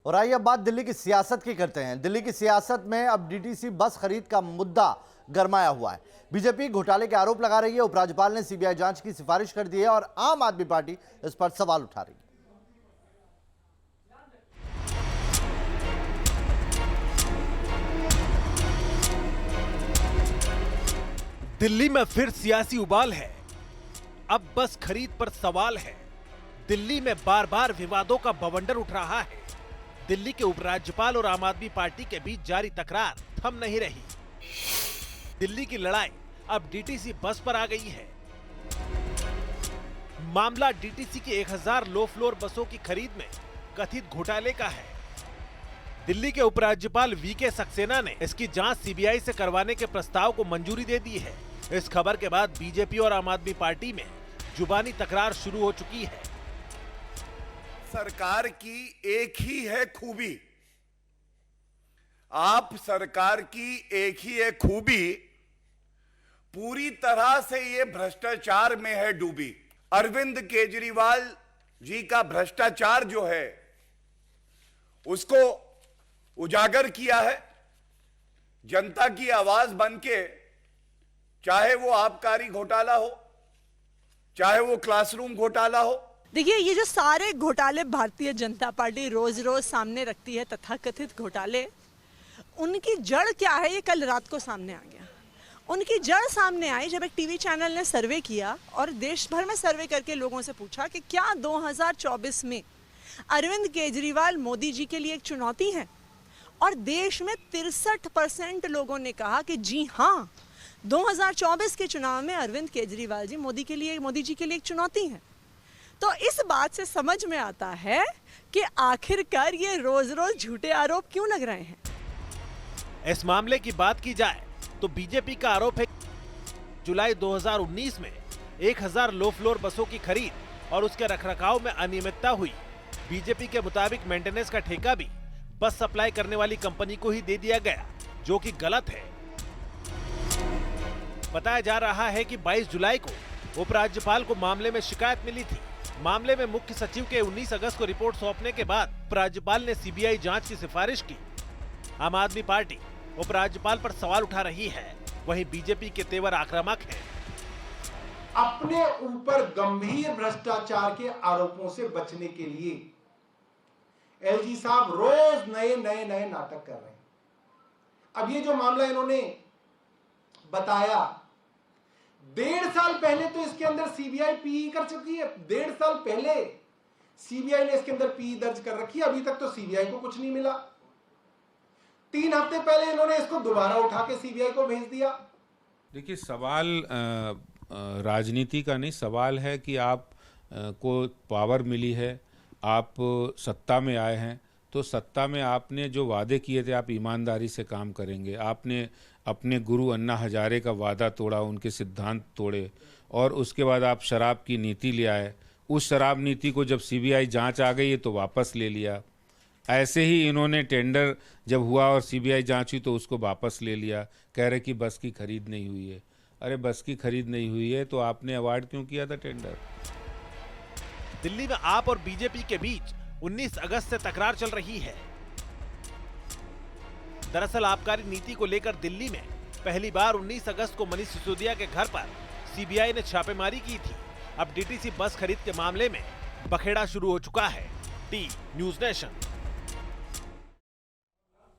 और आइए अब बात दिल्ली की सियासत की करते हैं। दिल्ली की सियासत में अब डीटीसी बस खरीद का मुद्दा गरमाया हुआ है। बीजेपी घोटाले के आरोप लगा रही है, उपराज्यपाल ने सीबीआई जांच की सिफारिश कर दी है और आम आदमी पार्टी इस पर सवाल उठा रही है। दिल्ली में फिर सियासी उबाल है। अब बस खरीद पर सवाल है। दिल्ली में बार बार विवादों का बवंडर उठ रहा है। दिल्ली के उपराज्यपाल और आम आदमी पार्टी के बीच जारी तकरार थम नहीं रही। दिल्ली की लड़ाई अब डीटीसी बस पर आ गई है। मामला डीटीसी की 1000 लो फ्लोर बसों की खरीद में कथित घोटाले का है। दिल्ली के उपराज्यपाल वीके सक्सेना ने इसकी जांच सीबीआई से करवाने के प्रस्ताव को मंजूरी दे दी है। इस खबर के बाद बीजेपी और आम आदमी पार्टी में जुबानी तकरार शुरू हो चुकी है। सरकार की एक ही है खूबी, आप सरकार की एक ही है खूबी, पूरी तरह से ये भ्रष्टाचार में है डूबी। अरविंद केजरीवाल जी का भ्रष्टाचार जो है उसको उजागर किया है। जनता की आवाज बनके, चाहे वो आबकारी घोटाला हो, चाहे वो क्लासरूम घोटाला हो। देखिए, ये जो सारे घोटाले भारतीय जनता पार्टी रोज रोज सामने रखती है, तथाकथित घोटाले, उनकी जड़ क्या है ये कल रात को सामने आ गया। उनकी जड़ सामने आई जब एक टीवी चैनल ने सर्वे किया और देश भर में सर्वे करके लोगों से पूछा कि क्या 2024 में अरविंद केजरीवाल मोदी जी के लिए एक चुनौती है। और देश में 63% लोगों ने कहा कि जी हाँ, 2024 के चुनाव में अरविंद केजरीवाल जी मोदी जी के लिए एक चुनौती है। तो इस बात से समझ में आता है कि आखिरकार ये रोज रोज झूठे आरोप क्यों लग रहे हैं। इस मामले की बात की जाए तो बीजेपी का आरोप है जुलाई 2019 में 1000 लो फ्लोर बसों की खरीद और उसके रखरखाव में अनियमितता हुई। बीजेपी के मुताबिक मेंटेनेंस का ठेका भी बस सप्लाई करने वाली कंपनी को ही दे दिया गया, जो कि गलत है। बताया जा रहा है कि 22 जुलाई को उपराज्यपाल को मामले में शिकायत मिली थी। मामले में मुख्य सचिव के 19 अगस्त को रिपोर्ट सौंपने के बाद उपराज्यपाल ने सीबीआई जांच की सिफारिश की। आम आदमी पार्टी उपराज्यपाल पर सवाल उठा रही है, वहीं बीजेपी के तेवर आक्रामक हैं। अपने ऊपर गंभीर भ्रष्टाचार के आरोपों से बचने के लिए एलजी साहब रोज नए नाटक कर रहे हैं। अब ये जो मामला इन्होंने बताया, 1.5 साल पहले तो इसके अंदर सीबीआई पीई कर चुकी है। 1.5 साल पहले सीबीआई ने इसके अंदर पीई दर्ज कर रखी है। अभी तक तो सीबीआई को कुछ नहीं मिला। 3 हफ्ते पहले इन्होंने इसको दोबारा उठा के सीबीआई को भेज दिया। देखिए, सवाल राजनीति का नहीं, सवाल है कि आप को पावर मिली है, आप सत्ता में आए हैं, तो सत्ता में आपने जो वादे किए थे आप ईमानदारी से काम करेंगे। आपने अपने गुरु अन्ना हजारे का वादा तोड़ा, उनके सिद्धांत तोड़े और उसके बाद आप शराब की नीति ले आए। उस शराब नीति को जब सीबीआई जांच आ गई तो वापस ले लिया। ऐसे ही इन्होंने टेंडर जब हुआ और सीबीआई जांच हुई तो उसको वापस ले लिया, कह रहे कि बस की खरीद नहीं हुई है। अरे बस की खरीद नहीं हुई है तो आपने अवार्ड क्यों किया था टेंडर? दिल्ली में आप और बीजेपी के बीच 19 अगस्त से तकरार चल रही है। दरअसल आबकारी नीति को लेकर दिल्ली में पहली बार 19 अगस्त को मनीष सिसोदिया के घर पर सीबीआई ने छापेमारी की थी। अब डीटीसी बस खरीद के मामले में बखेड़ा शुरू हो चुका है। T news nation.